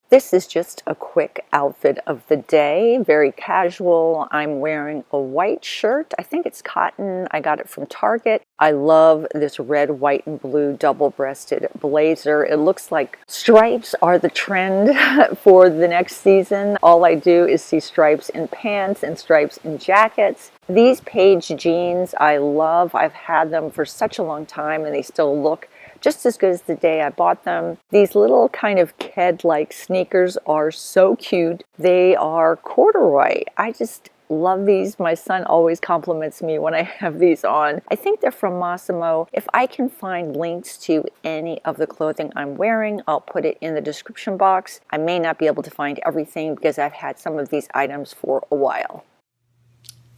This is just a quick outfit of the day, very casual. I'm wearing a white shirt. I think it's cotton. I got it from Target. I love this red, white, and blue double-breasted blazer. It looks like stripes are the trend for the next season. All I do is see stripes in pants and stripes in jackets. These Paige jeans I love. I've had them for such a long time and they still look just as good as the day I bought them. These little kind of Ked-like sneakers are so cute. They are corduroy. I just love these. My son always compliments me when I have these on. I think they're from Massimo. If I can find links to any of the clothing I'm wearing, I'll put it in the description box. I may not be able to find everything because I've had some of these items for a while.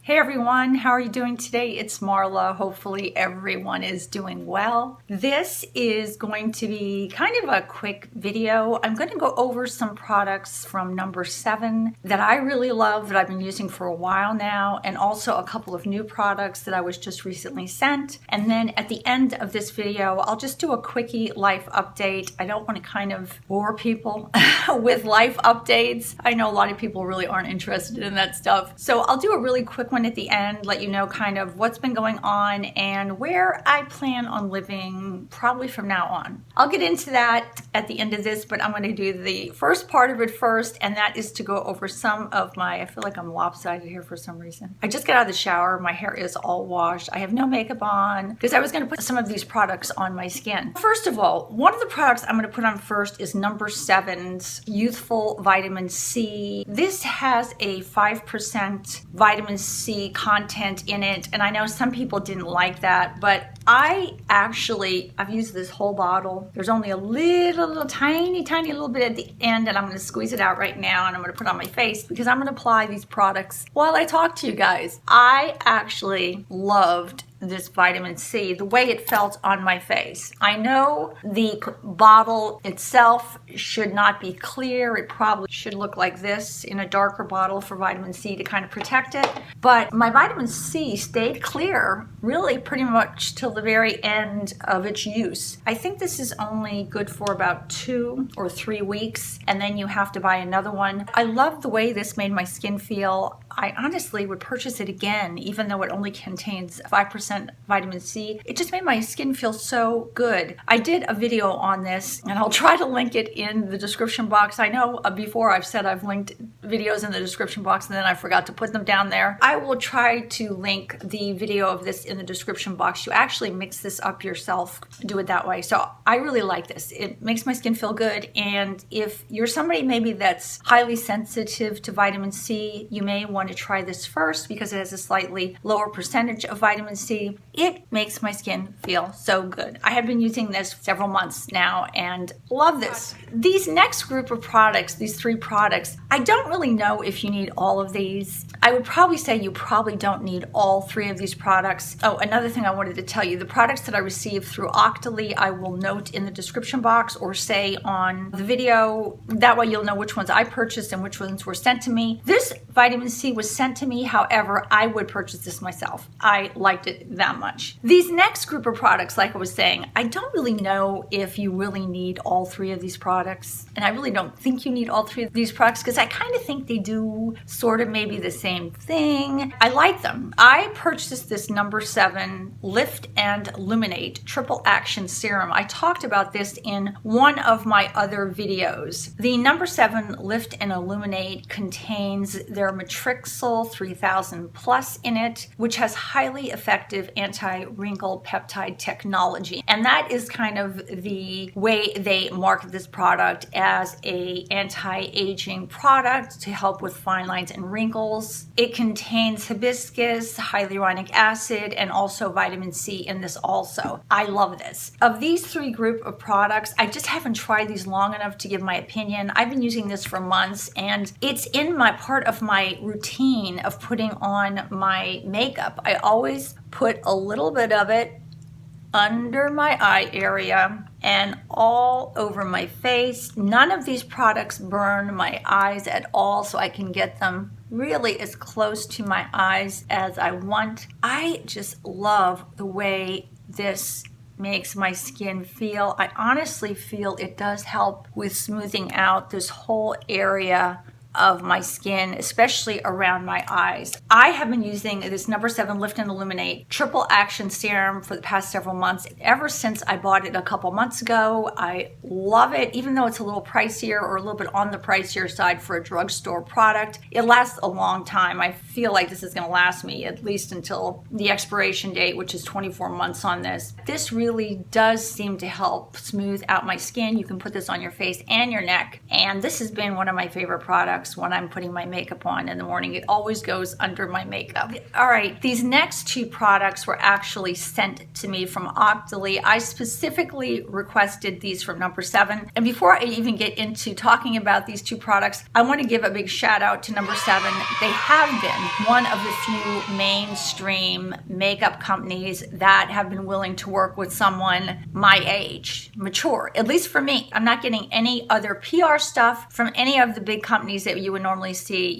Hey everyone, how are you doing today? It's Marla. Hopefully everyone is doing well. This is going to be kind of a quick video. I'm going to go over some products from No7 that I really love, that I've been using for a while now, and also a couple of new products that I was just recently sent. And then at the end of this video, I'll just do a quickie life update. I don't want to kind of bore people with life updates. I know a lot of people really aren't interested in that stuff. So I'll do a really quick one at the end, let you know kind of what's been going on and where I plan on living probably from now on. I'll get into that at the end of this, but I'm going to do the first part of it first, and that is to go over some of my, I feel like I'm lopsided here for some reason. I just got out of the shower, my hair is all washed, I have no makeup on because I was going to put some of these products on my skin. First of all, one of the products I'm going to put on first is No7's Youthful Vitamin C. This has a 5% vitamin C content in it, and I know some people didn't like that, but I've used this whole bottle. There's only a little tiny little bit at the end, and I'm going to squeeze it out right now, and I'm going to put it on my face because I'm going to apply these products while I talk to you guys. I actually loved this vitamin C, the way it felt on my face. I know the bottle itself should not be clear. It probably should look like this in a darker bottle for vitamin C to kind of protect it. But my vitamin C stayed clear really pretty much till the very end of its use. I think this is only good for about 2 or 3 weeks, and then you have to buy another one. I love the way this made my skin feel. I honestly would purchase it again, even though it only contains 5% vitamin C. It just made my skin feel so good. I did a video on this, and I'll try to link it in the description box. I know before I've said I've linked videos in the description box, and then I forgot to put them down there. I will try to link the video of this in the description box. You actually mix this up yourself, do it that way. So I really like this. It makes my skin feel good, and if you're somebody maybe that's highly sensitive to vitamin C, you may want to try this first because it has a slightly lower percentage of vitamin C. It makes my skin feel so good. I have been using this several months now and love this. These next group of products, these 3 products, I don't really know if you need all of these. I would probably say you probably don't need all 3 of these products. Oh, another thing I wanted to tell you, the products that I received through Octoly, I will note in the description box or say on the video. That way you'll know which ones I purchased and which ones were sent to me. This vitamin C was sent to me, however, I would purchase this myself. I liked it that much. These next group of products, like I was saying, I don't really know if you really need all 3 of these products, and I really don't think you need all 3 of these products because I kind of think they do sort of maybe the same thing. I like them. I purchased this No7 Lift and Illuminate Triple Action Serum. I talked about this in one of my other videos. The No7 Lift and Illuminate contains their Matrixyl 3000 Plus in it, which has highly effective anti-wrinkle peptide technology. And that is kind of the way they market this product, as a anti-aging product to help with fine lines and wrinkles. It contains hibiscus, hyaluronic acid, and also vitamin C in this also. I love this. Of these 3 group of products, I just haven't tried these long enough to give my opinion. I've been using this for months, and it's in my part of my routine of putting on my makeup. I always put a little bit of it under my eye area and all over my face. None of these products burn my eyes at all, so I can get them really as close to my eyes as I want. I just love the way this makes my skin feel. I honestly feel it does help with smoothing out this whole area of my skin, especially around my eyes. I have been using this No7 Lift and Illuminate Triple Action Serum for the past several months. Ever since I bought it a couple months ago, I love it. Even though it's a little pricier or a little bit on the pricier side for a drugstore product, it lasts a long time. I feel like this is going to last me at least until the expiration date, which is 24 months on this. This really does seem to help smooth out my skin. You can put this on your face and your neck, and this has been one of my favorite products when I'm putting my makeup on in the morning. It always goes under my makeup. All right, these next two products were actually sent to me from Octoly. I specifically requested these from No7. And before I even get into talking about these two products, I want to give a big shout out to No7. They have been one of the few mainstream makeup companies that have been willing to work with someone my age, mature, at least for me. I'm not getting any other PR stuff from any of the big companies that you would normally see,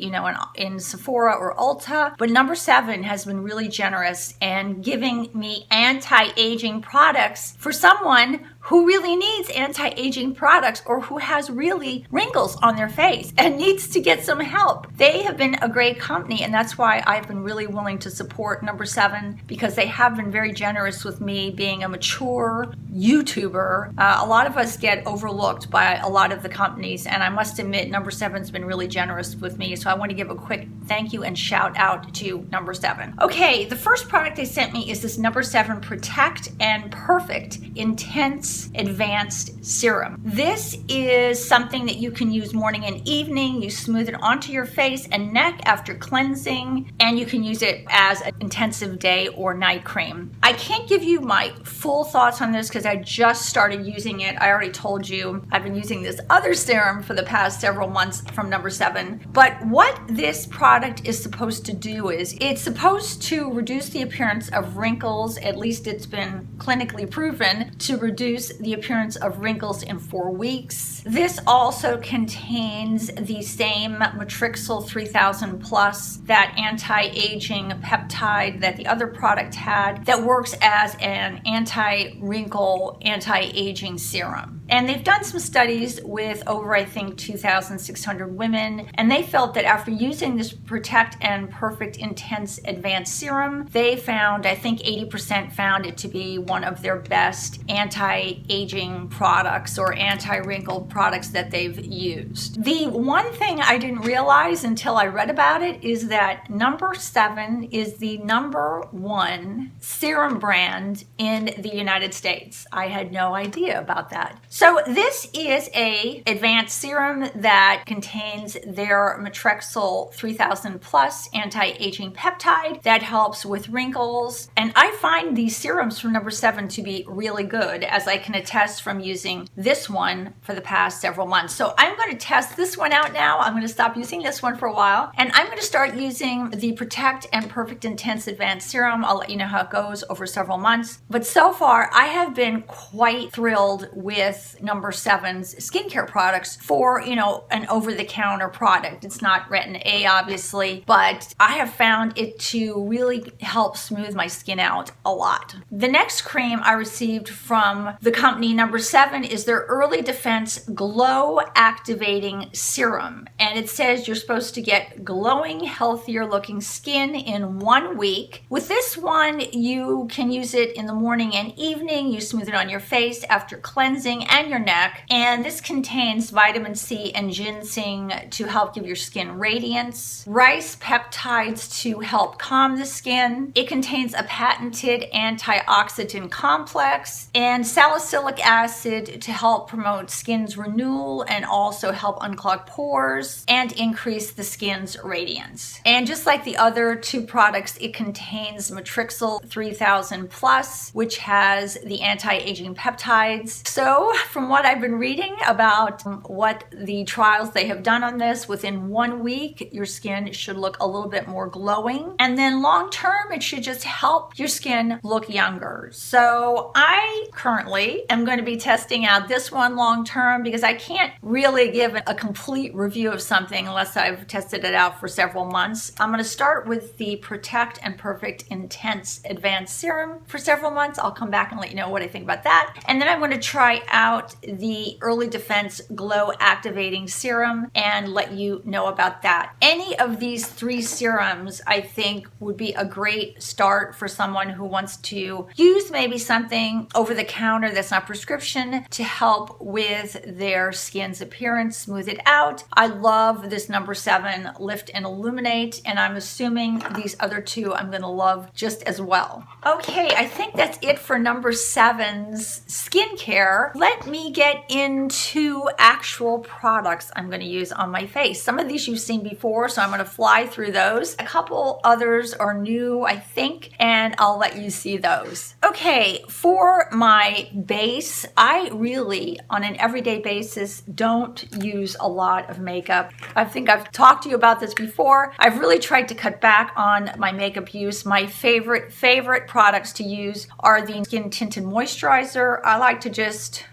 in Sephora or Ulta. But No7 has been really generous and giving me anti-aging products for someone who really needs anti-aging products or who has really wrinkles on their face and needs to get some help. They have been a great company, and that's why I've been really willing to support No7, because they have been very generous with me being a mature YouTuber. A lot of us get overlooked by a lot of the companies, and I must admit No7's been really generous with me, so I want to give a quick thank you and shout out to No7. Okay, the first product they sent me is this No7 Protect and Perfect Intense Advanced Serum. This is something that you can use morning and evening. You smooth it onto your face and neck after cleansing, and you can use it as an intensive day or night cream. I can't give you my full thoughts on this because I just started using it. I already told you I've been using this other serum for the past several months from No7. But what this product is supposed to do is it's supposed to reduce the appearance of wrinkles. At least it's been clinically proven to reduce the appearance of wrinkles in 4 weeks. This also contains the same Matrixyl 3000 plus, that anti-aging peptide that the other product had, that works as an anti-wrinkle, anti-aging serum. And they've done some studies with over, I think, 2,600 women, and they felt that after using this Protect and Perfect Intense Advanced Serum, they found, I think 80% found it to be one of their best anti-aging products or anti-wrinkle products that they've used. The one thing I didn't realize until I read about it is that No7 is the #1 serum brand in the United States. I had no idea about that. So this is a advanced serum that contains their Matrixyl 3000 plus anti-aging peptide that helps with wrinkles. And I find these serums from No7 to be really good, as I can attest from using this one for the past several months. So I'm going to test this one out now. I'm going to stop using this one for a while, and I'm going to start using the Protect and Perfect Intense Advanced Serum. I'll let you know how it goes over several months. But so far, I have been quite thrilled with No7's skincare products for, an over-the-counter product. It's not Retin A, obviously, but I have found it to really help smooth my skin out a lot. The next cream I received from the company No7 is their Early Defense Glow Activating Serum. And it says you're supposed to get glowing, healthier looking skin in 1 week. With this one, you can use it in the morning and evening. You smooth it on your face after cleansing and your neck. And this contains vitamin C and ginseng to help give your skin radiance, rice peptides to help calm the skin. It contains a patented antioxidant complex and salicylic acid to help promote skin's renewal and also help unclog pores and increase the skin's radiance. And just like the other two products, it contains Matrixyl 3000 plus, which has the anti-aging peptides. So from what I've been reading about what the trials they have done on this, within 1 week, your skin should look a little bit more glowing. And then long term, it should just help your skin look younger. So I currently am going to be testing out this one long term because I can't really give a complete review of something unless I've tested it out for several months. I'm going to start with the Protect and Perfect Intense Advanced Serum for several months. I'll come back and let you know what I think about that. And then I'm going to try out the Early Defense Glow Activating Serum and let you know about that. Any of these 3 serums I think would be a great start for someone who wants to use maybe something over the counter that's not prescription to help with their skin's appearance, smooth it out. I love this number 7 Lift and Illuminate, and I'm assuming these other 2 I'm going to love just as well. Okay, I think that's it for number 7's skincare. Let me get into actual products I'm going to use on my face. Some of these you've seen before, so I'm going to fly through those. A couple others are new, I think, and I'll let you see those. Okay, for my base, I really, on an everyday basis, don't use a lot of makeup. I think I've talked to you about this before. I've really tried to cut back on my makeup use. My favorite products to use are the Skin Tinted Moisturizer. I like to just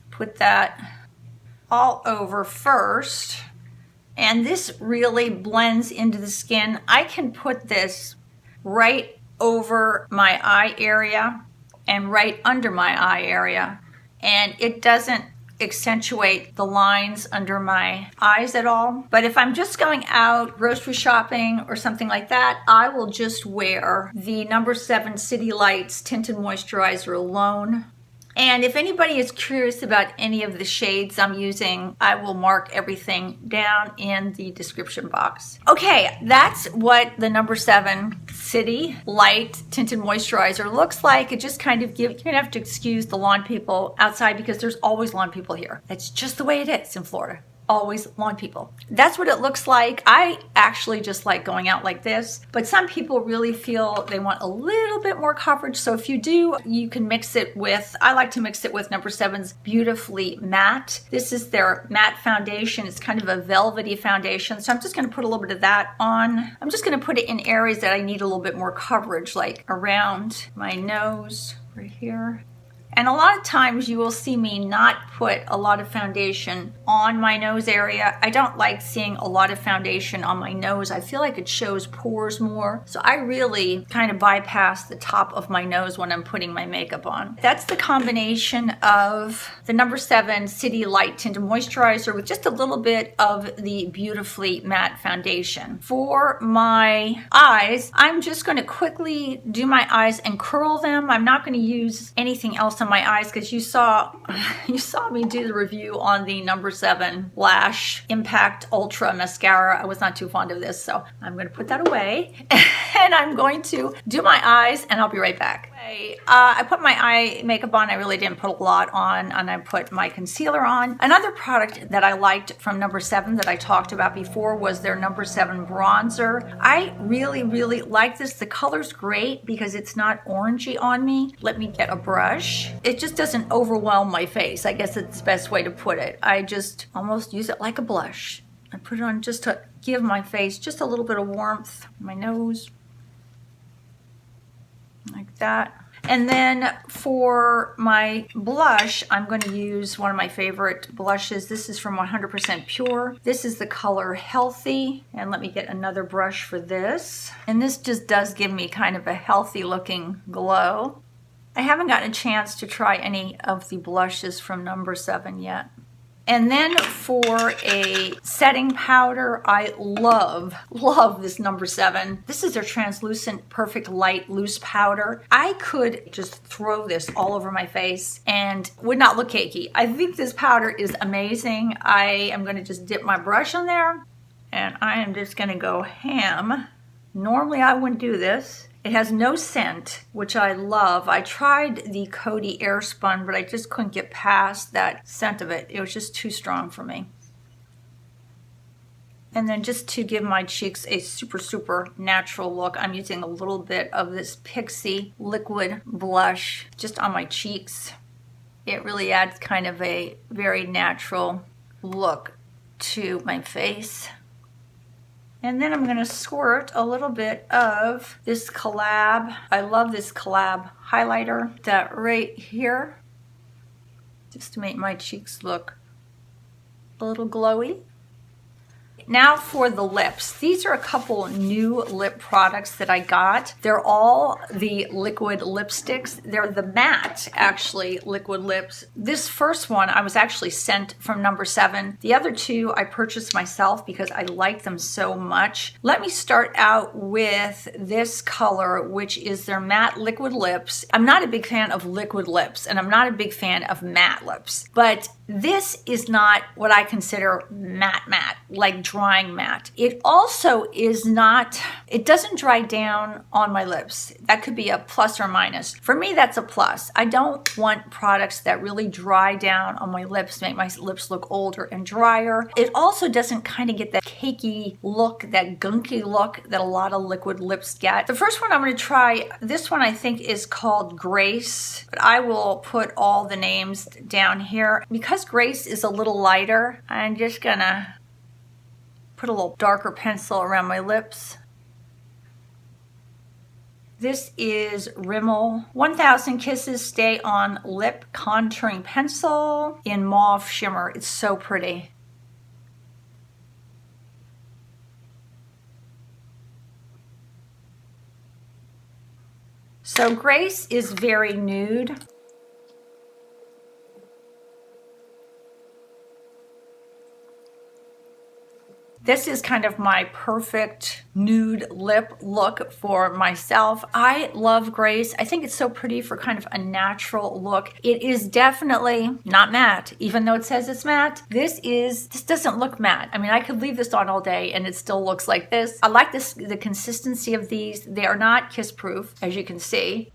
put that all over first. And this really blends into the skin. I can put this right over my eye area and right under my eye area. And it doesn't accentuate the lines under my eyes at all. But if I'm just going out grocery shopping or something like that, I will just wear the number 7 City Lights Tinted Moisturizer alone. And if anybody is curious about any of the shades I'm using, I will mark everything down in the description box. Okay, that's what the number 7 City Light Tinted Moisturizer looks like. It just kind of gives, you're gonna have to excuse the lawn people outside because there's always lawn people here. That's just the way it is in Florida. Always lawn people. That's what it looks like. I actually just like going out like this, but some people really feel they want a little bit more coverage. So if you do, you can mix it with, I like to mix it with number 7's Beautifully Matte. This is their matte foundation. It's kind of a velvety foundation. So I'm just going to put a little bit of that on. I'm just going to put it in areas that I need a little bit more coverage, like around my nose, right here. And a lot of times you will see me not put a lot of foundation on my nose area. I don't like seeing a lot of foundation on my nose. I feel like it shows pores more. So I really kind of bypass the top of my nose when I'm putting my makeup on. That's the combination of the number 7 City Light Tinted Moisturizer with just a little bit of the Beautifully Matte Foundation. For my eyes, I'm just going to quickly do my eyes and curl them. I'm not going to use anything else on my eyes because you saw me do the review on the number 7 Lash Impact Ultra Mascara. I was not too fond of this, so I'm going to put that away and I'm going to do my eyes and I'll be right back. I put my eye makeup on. I really didn't put a lot on, and I put my concealer on. Another product that I liked from number 7 that I talked about before was their number 7 bronzer. I really like this. The color's great because it's not orangey on me. Let me get a brush. It just doesn't overwhelm my face. I guess it's the best way to put it. I just almost use it like a blush. I put it on just to give my face just a little bit of warmth. My nose. Like that. And then for my blush, I'm going to use one of my favorite blushes. This is from 100% Pure. This is the color Healthy. And let me get another brush for this. And this just does give me kind of a healthy looking glow. I haven't gotten a chance to try any of the blushes from number 7 yet. And then for a setting powder, I love this number 7. This is their translucent perfect light loose powder. I could just throw this all over my face and would not look cakey. I think this powder is amazing. I am going to just dip my brush on there and I am just going to go ham. Normally I wouldn't do this. It has no scent, which I love. I tried the Coty Airspun, but I just couldn't get past that scent of it. It was just too strong for me. And then just to give my cheeks a super natural look, I'm using a little bit of this Pixie liquid blush just on my cheeks. It really adds kind of a very natural look to my face. And then I'm going to squirt a little bit of this Collab. I love this Collab highlighter. That right here, just to make my cheeks look a little glowy. Now for the lips. These are a couple new lip products that I got. They're all the liquid lipsticks. They're the matte, actually, liquid lips. This first one I was actually sent from No7. The other two I purchased myself because I like them so much. Let me start out with this color, which is their matte liquid lips. I'm not a big fan of liquid lips, and I'm not a big fan of matte lips, but this is not what I consider matte, like drying matte. It also is not, it doesn't dry down on my lips. That could be a plus or minus. For me, that's a plus. I don't want products that really dry down on my lips, make my lips look older and drier. It also doesn't kind of get that cakey look, that gunky look that a lot of liquid lips get. The first one I'm going to try, this one I think is called Grace, but I will put all the names down here. Because Grace is a little lighter, I'm just gonna put a little darker pencil around my lips. This is Rimmel 1000 Kisses Stay On Lip Contouring Pencil in Mauve Shimmer. It's so pretty. So Grace is very nude. This is kind of my perfect nude lip look for myself. I love Grace. I think it's so pretty for kind of a natural look. It is definitely not matte, even though it says it's matte. This doesn't look matte. I mean, I could leave this on all day and it still looks like this. I like the consistency of these. They are not kiss proof, as you can see.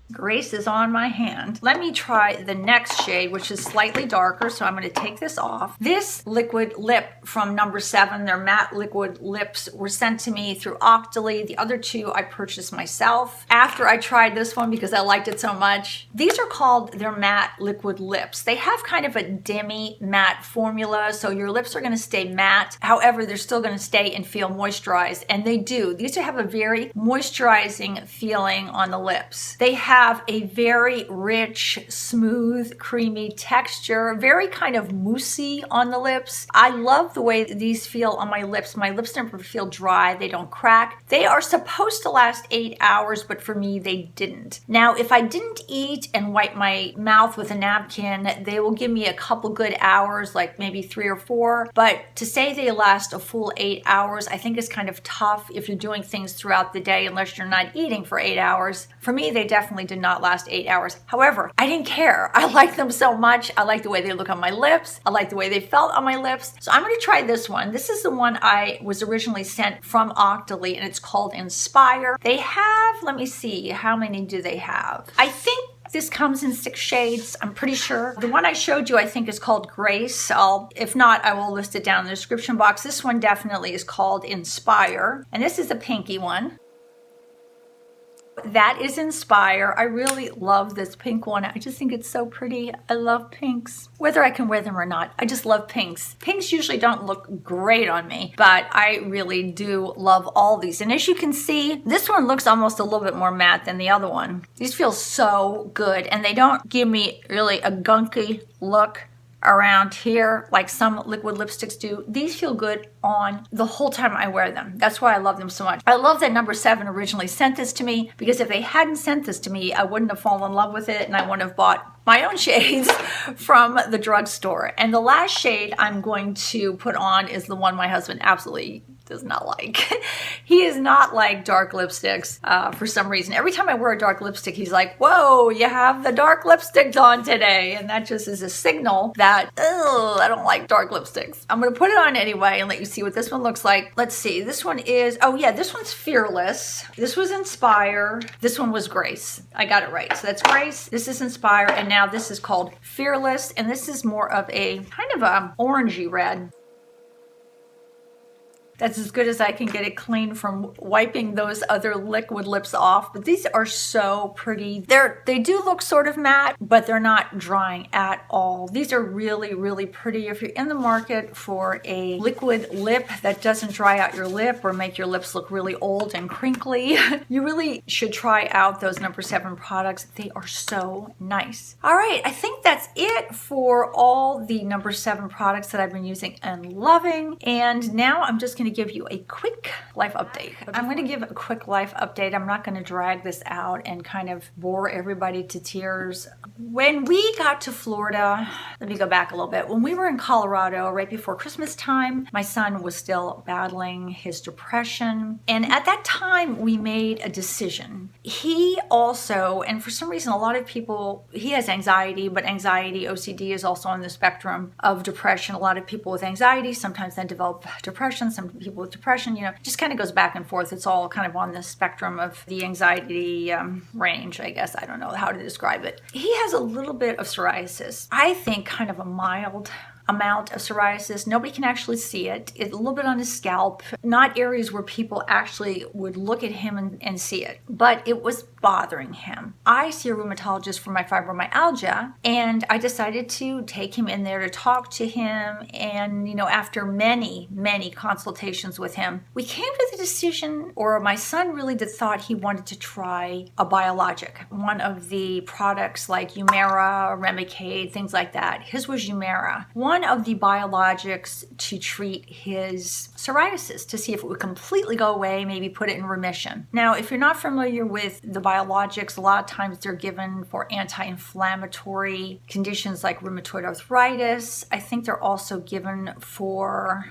Grace is on my hand. Let me try the next shade, which is slightly darker, so I'm going to take this off. This liquid lip from No7, their matte liquid lips, were sent to me through Octoly. The other two I purchased myself after I tried this one because I liked it so much. These are called their matte liquid lips. They have kind of a demi-matte formula, so your lips are going to stay matte. However, they're still going to stay and feel moisturized, and they do. These have a very moisturizing feeling on the lips. They have a very rich, smooth, creamy texture, very kind of moussey on the lips. I love the way these feel on my lips. My lips never feel dry. They don't crack. They are supposed to last 8 hours, but for me, they didn't. Now, if I didn't eat and wipe my mouth with a napkin, they will give me a couple good hours, like maybe 3 or 4. But to say they last a full 8 hours, I think is kind of tough if you're doing things throughout the day, unless you're not eating for 8 hours. For me, they definitely did not last 8 hours. However, I didn't care. I like them so much. I like the way they look on my lips. I like the way they felt on my lips. So I'm going to try this one. This is the one I was originally sent from Octoly, and it's called Inspire. They have, let me see, how many do they have? I think this comes in 6 shades, I'm pretty sure. The one I showed you, I think, is called Grace. If not, I will list it down in the description box. This one definitely is called Inspire. And this is a pinky one. That is Inspire. I really love this pink one. I just think it's so pretty. I love pinks. Whether I can wear them or not, I just love pinks. Pinks usually don't look great on me, but I really do love all these. And as you can see, this one looks almost a little bit more matte than the other one. These feel so good, and they don't give me really a gunky look around here like some liquid lipsticks do. These feel good on the whole time I wear them. That's why I love them so much. I love that No7 originally sent this to me, because if they hadn't sent this to me, I wouldn't have fallen in love with it, and I wouldn't have bought my own shades from the drugstore. And the last shade I'm going to put on is the one my husband absolutely does not like. He is not like dark lipsticks for some reason. Every time I wear a dark lipstick, he's like, whoa, you have the dark lipsticks on today. And that just is a signal that, I don't like dark lipsticks. I'm going to put it on anyway and let you see what this one looks like. Let's see. This one is, oh yeah, this one's Fearless. This was Inspire. This one was Grace. I got it right. So that's Grace. This is Inspire. And now this is called Fearless. And this is more of a kind of a orangey red. That's as good as I can get it clean from wiping those other liquid lips off. But these are so pretty. They do look sort of matte, but they're not drying at all. These are really, really pretty. If you're in the market for a liquid lip that doesn't dry out your lip or make your lips look really old and crinkly, you really should try out those No7 products. They are so nice. All right, I think that's it for all the No7 products that I've been using and loving. And now I'm just going to give you a quick life update. I'm going to give a quick life update. I'm not going to drag this out and kind of bore everybody to tears. When we got to Florida, let me go back a little bit. When we were in Colorado right before Christmas time, my son was still battling his depression. And at that time, we made a decision. He also, and for some reason, a lot of people, he has anxiety, but anxiety, OCD is also on the spectrum of depression. A lot of people with anxiety sometimes then develop depression. Some people with depression, just kind of goes back and forth. It's all kind of on the spectrum of the anxiety range, I guess. I don't know how to describe it. He has a little bit of psoriasis. I think kind of a mild amount of psoriasis. Nobody can actually see it. It's a little bit on his scalp, not areas where people actually would look at him and see it, but it was bothering him. I see a rheumatologist for my fibromyalgia, and I decided to take him in there to talk to him. And, after many, many consultations with him, we came to the decision, or my son really thought he wanted to try a biologic. One of the products like Humira, Remicade, things like that. His was Humira. One of the biologics to treat his psoriasis, to see if it would completely go away, maybe put it in remission. Now, if you're not familiar with the biologics, a lot of times they're given for anti-inflammatory conditions like rheumatoid arthritis. I think they're also given for,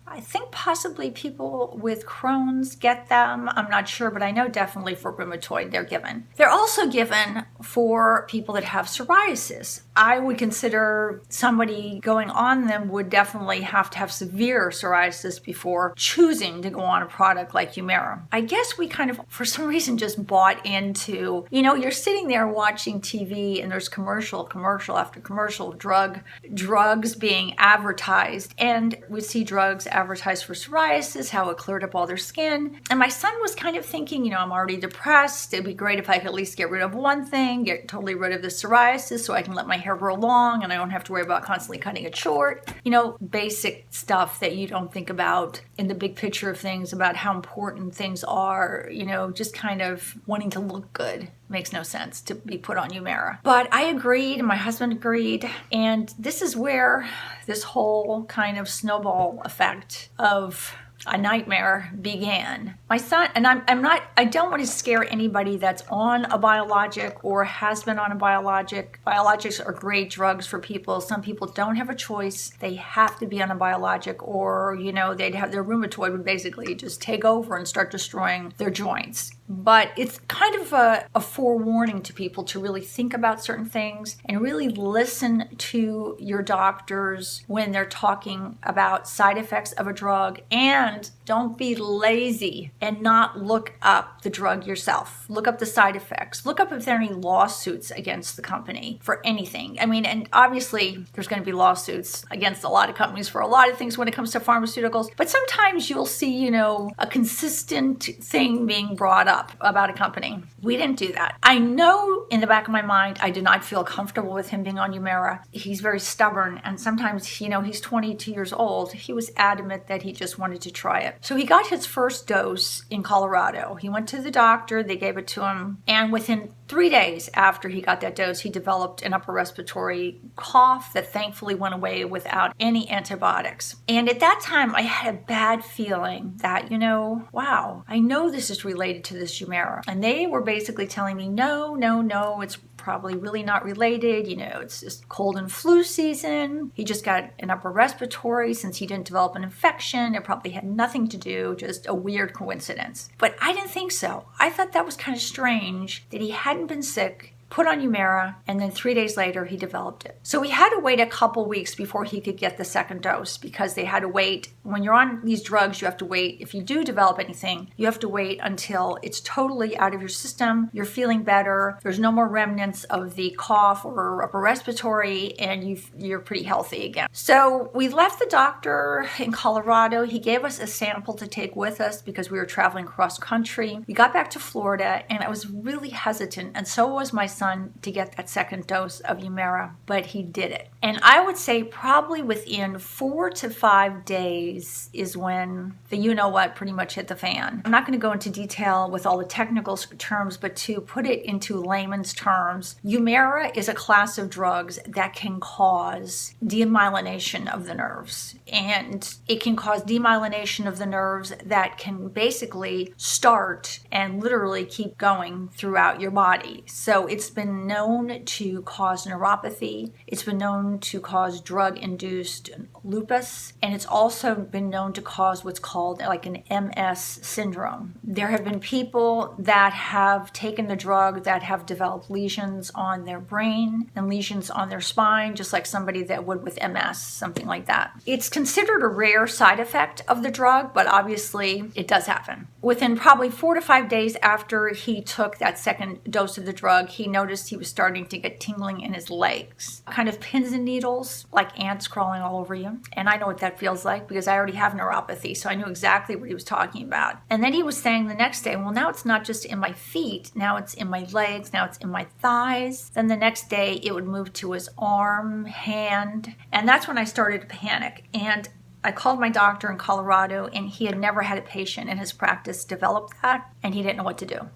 possibly people with Crohn's get them. I'm not sure, but I know definitely for rheumatoid they're given. They're also given for people that have psoriasis. I would consider somebody going on them would definitely have to have severe psoriasis before choosing to go on a product like Humira. I guess we kind of, for some reason, just bought into, you're sitting there watching TV and there's commercial after commercial, drugs being advertised. And we see drugs advertised for psoriasis, how it cleared up all their skin. And my son was kind of thinking, I'm already depressed. It'd be great if I could at least get rid of one thing, get totally rid of the psoriasis so I can let my hair grow long and I don't have to worry about constantly cutting it short. Basic stuff that you don't think about in the big picture of things, about how important things are, just kind of wanting to look good. Makes no sense to be put on Humira. But I agreed, my husband agreed, and this is where this whole kind of snowball effect of a nightmare began. My son, and I don't want to scare anybody that's on a biologic or has been on a biologic. Biologics are great drugs for people. Some people don't have a choice. They have to be on a biologic, or, they'd have their rheumatoid would basically just take over and start destroying their joints. But it's kind of a forewarning to people to really think about certain things and really listen to your doctors when they're talking about side effects of a drug, and don't be lazy and not look up the drug yourself. Look up the side effects. Look up if there are any lawsuits against the company for anything. And obviously there's going to be lawsuits against a lot of companies for a lot of things when it comes to pharmaceuticals, but sometimes you'll see, a consistent thing being brought up about a company. We didn't do that. I know in the back of my mind, I did not feel comfortable with him being on Humira. He's very stubborn, and sometimes, he's 22 years old. He was adamant that he just wanted to try it. So he got his first dose in Colorado. He went to the doctor, they gave it to him, and within 3 days after he got that dose, he developed an upper respiratory cough that thankfully went away without any antibiotics. And at that time, I had a bad feeling that, wow, I know this is related to this Humira. And they were basically telling me, no, it's probably really not related. It's just cold and flu season. He just got an upper respiratory since he didn't develop an infection. It probably had nothing to do, just a weird coincidence. But I didn't think so. I thought that was kind of strange that he hadn't been sick put on Humira, and then 3 days later he developed it. So we had to wait a couple weeks before he could get the second dose, because they had to wait. When you're on these drugs, you have to wait. If you do develop anything, you have to wait until it's totally out of your system, you're feeling better, there's no more remnants of the cough or upper respiratory, and you're pretty healthy again. So we left the doctor in Colorado. He gave us a sample to take with us because we were traveling cross country. We got back to Florida, and I was really hesitant, and so was my son, to get that second dose of Humira, but he did it. And I would say probably within 4 to 5 days is when the you-know-what pretty much hit the fan. I'm not going to go into detail with all the technical terms, but to put it into layman's terms, Humira is a class of drugs that can cause demyelination of the nerves. And it can cause demyelination of the nerves that can basically start and literally keep going throughout your body. So it's been known to cause neuropathy. It's been known to cause drug-induced lupus. And it's also been known to cause what's called like an MS syndrome. There have been people that have taken the drug that have developed lesions on their brain and lesions on their spine, just like somebody that would with MS, something like that. It's considered a rare side effect of the drug, but obviously it does happen. Within probably 4 to 5 days after he took that second dose of the drug, he noticed he was starting to get tingling in his legs, kind of pins and needles, like ants crawling all over you. And I know what that feels like because I already have neuropathy, so I knew exactly what he was talking about. And then he was saying the next day, well, now it's not just in my feet, now it's in my legs, now it's in my thighs. Then the next day it would move to his arm, hand, and that's when I started to panic. And I called my doctor in Colorado, and he had never had a patient in his practice develop that, and he didn't know what to do.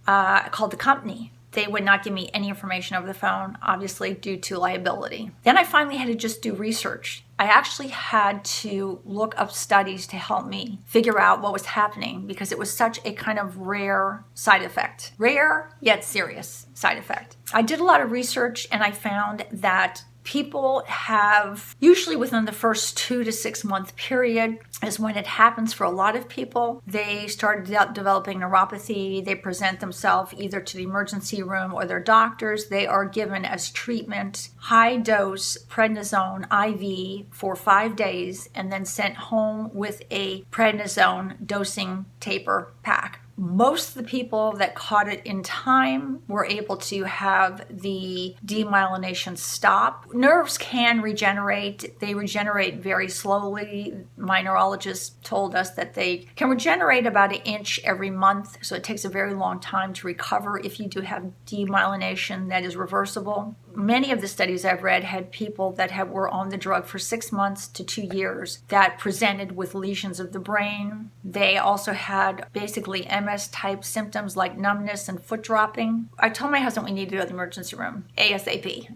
I called the company. They would not give me any information over the phone, obviously due to liability. Then I finally had to just do research. I actually had to look up studies to help me figure out what was happening because it was such a kind of rare side effect. Rare, yet serious side effect. I did a lot of research, and I found that people have, usually within the first 2 to 6 month period is when it happens for a lot of people. They started developing neuropathy. They present themselves either to the emergency room or their doctors. They are given as treatment high dose prednisone IV for 5 days and then sent home with a prednisone dosing taper pack. Most of the people that caught it in time were able to have the demyelination stop. Nerves can regenerate. They regenerate very slowly. My neurologist told us that they can regenerate about 1 inch every month, so it takes a very long time to recover if you do have demyelination that is reversible. Many of the studies I've read had people that were on the drug for 6 months to 2 years that presented with lesions of the brain. They also had basically MS-type symptoms like numbness and foot dropping. I told my husband we needed to go to the emergency room ASAP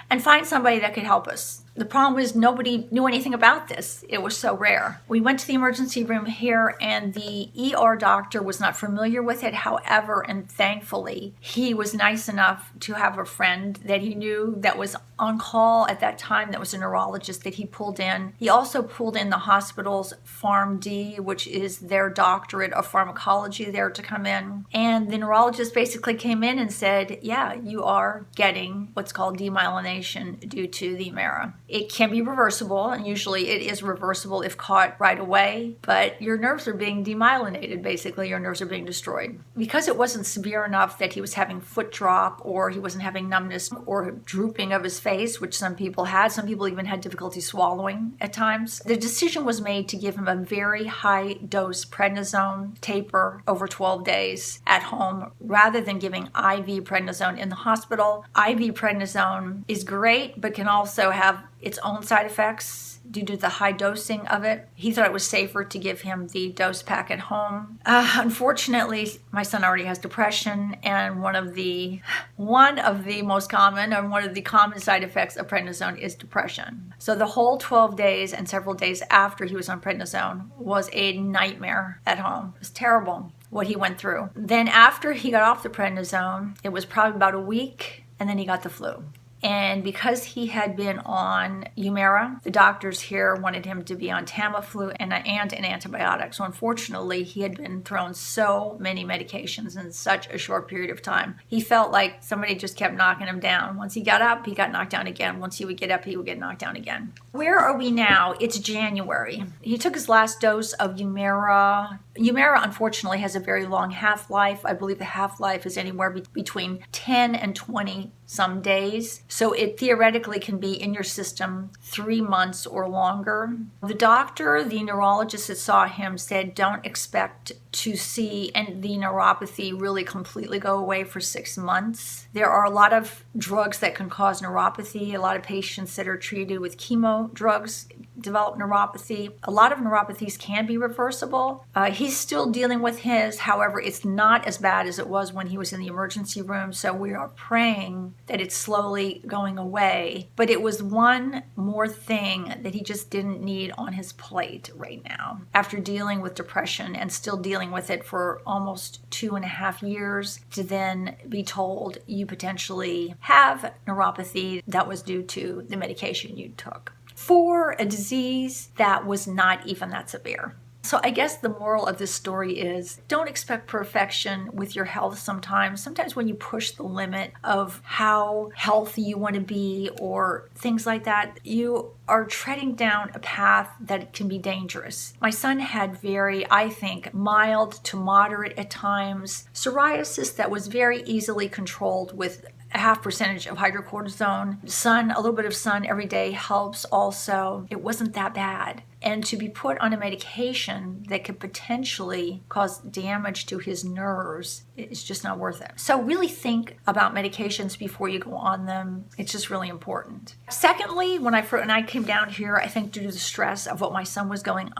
and find somebody that could help us. The problem is nobody knew anything about this. It was so rare. We went to the emergency room here, and the ER doctor was not familiar with it. However, and thankfully, he was nice enough to have a friend that he knew that was on call at that time that was a neurologist that he pulled in. He also pulled in the hospital's PharmD, which is their doctorate of pharmacology there to come in. And the neurologist basically came in and said, yeah, you are getting what's called demyelination due to the Humira. It can be reversible, and usually it is reversible if caught right away, but your nerves are being demyelinated, basically. Your nerves are being destroyed. Because it wasn't severe enough that he was having foot drop or he wasn't having numbness or drooping of his face, which some people had. Some people even had difficulty swallowing at times. The decision was made to give him a very high dose prednisone taper over 12 days at home rather than giving IV prednisone in the hospital. IV prednisone is great, but can also have its own side effects due to the high dosing of it. He thought it was safer to give him the dose pack at home. Unfortunately, my son already has depression, and one of the most common, or one of the common side effects of prednisone is depression. So the whole 12 days and several days after he was on prednisone was a nightmare at home. It was terrible what he went through. Then after he got off the prednisone, it was probably about a week, and then he got the flu. And because he had been on Humira, the doctors here wanted him to be on Tamiflu and an antibiotic. So unfortunately, he had been thrown so many medications in such a short period of time. He felt like somebody just kept knocking him down. Once he got up, he got knocked down again. Once he would get up, he would get knocked down again. Where are we now? It's January. He took his last dose of Humira. Humira, unfortunately, has a very long half-life. I believe the half-life is anywhere between 10 and 20 some days. So it theoretically can be in your system 3 months or longer. The doctor, the neurologist that saw him, said don't expect to see the neuropathy really completely go away for 6 months. There are a lot of drugs that can cause neuropathy. A lot of patients that are treated with chemo drugs develop neuropathy. A lot of neuropathies can be reversible. He's still dealing with his. However, it's not as bad as it was when he was in the emergency room. So we are praying that it's slowly going away. But it was one more thing that he just didn't need on his plate right now. After dealing with depression and still dealing with it for almost 2.5 years, to then be told you potentially have neuropathy that was due to the medication you took for a disease that was not even that severe. So I guess the moral of this story is don't expect perfection with your health sometimes. Sometimes when you push the limit of how healthy you want to be or things like that, you are treading down a path that can be dangerous. My son had very, I think, mild to moderate at times psoriasis that was very easily controlled with a 0.5% of hydrocortisone. A little bit of sun every day helps also. It wasn't that bad. And to be put on a medication that could potentially cause damage to his nerves, it's just not worth it. So really think about medications before you go on them. It's just really important. Secondly, when I came down here, I think due to the stress of what my son was going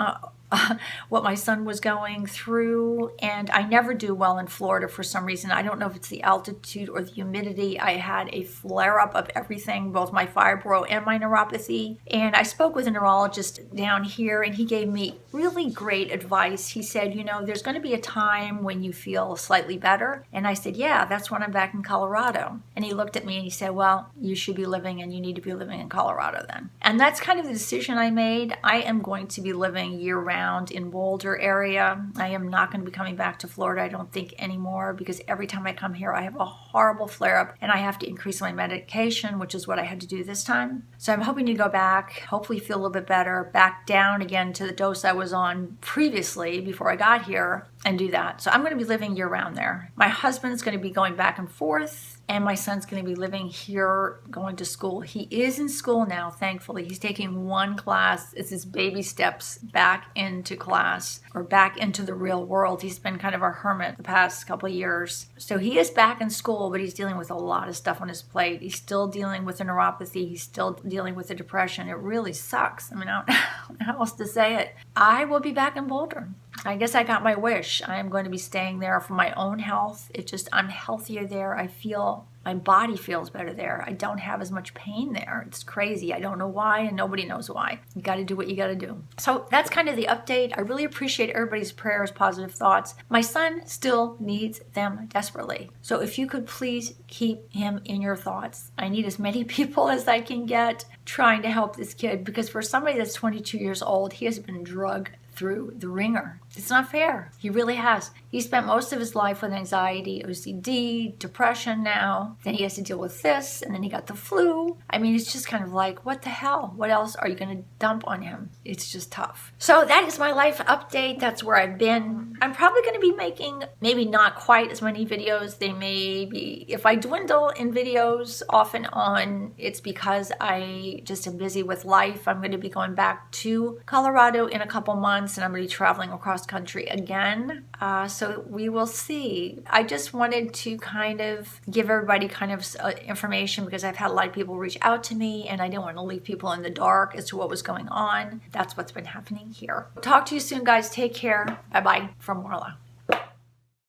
through, and I never do well in Florida for some reason. I don't know if it's the altitude or the humidity. I had a flare-up of everything, both my fibro and my neuropathy. And I spoke with a neurologist down here, and he gave me really great advice. He said, there's going to be a time when you feel slightly better. And I said, yeah, that's when I'm back in Colorado. And he looked at me and he said, well, you should be living and you need to be living in Colorado then. And that's kind of the decision I made. I am going to be living year-round in Boulder area. I am not going to be coming back to Florida, I don't think, anymore, because every time I come here I have a horrible flare-up and I have to increase my medication, which is what I had to do this time. So I'm hoping to go back, hopefully feel a little bit better, back down again to the dose I was on previously before I got here, and do that. So I'm going to be living year-round there. My husband's going to be going back and forth, and my son's going to be living here, going to school. He is in school now, thankfully. He's taking one class. It's his baby steps back into class, or back into the real world. He's been kind of a hermit the past couple of years. So he is back in school, but he's dealing with a lot of stuff on his plate. He's still dealing with the neuropathy. He's still dealing with the depression. It really sucks. I mean, I don't know how else to say it. I will be back in Boulder. I guess I got my wish. I am going to be staying there for my own health. I'm healthier there. My body feels better there. I don't have as much pain there. It's crazy. I don't know why, and nobody knows why. You got to do what you got to do. So that's kind of the update. I really appreciate everybody's prayers, positive thoughts. My son still needs them desperately. So if you could please keep him in your thoughts. I need as many people as I can get trying to help this kid, because for somebody that's 22 years old, he has been drugged through the ringer. It's not fair. He really has. He spent most of his life with anxiety, OCD, depression now. Then he has to deal with this, and then he got the flu. I mean, it's just kind of like, what the hell? What else are you going to dump on him? It's just tough. So that is my life update. That's where I've been. I'm probably going to be making maybe not quite as many videos. They may be, if I dwindle in videos off and on, it's because I just am busy with life. I'm going to be going back to Colorado in a couple months, and I'm going to be traveling across country again. So we will see. I just wanted to kind of give everybody kind of information, because I've had a lot of people reach out to me and I didn't want to leave people in the dark as to what was going on. That's what's been happening here. Talk to you soon, guys. Take care. Bye-bye from Marla.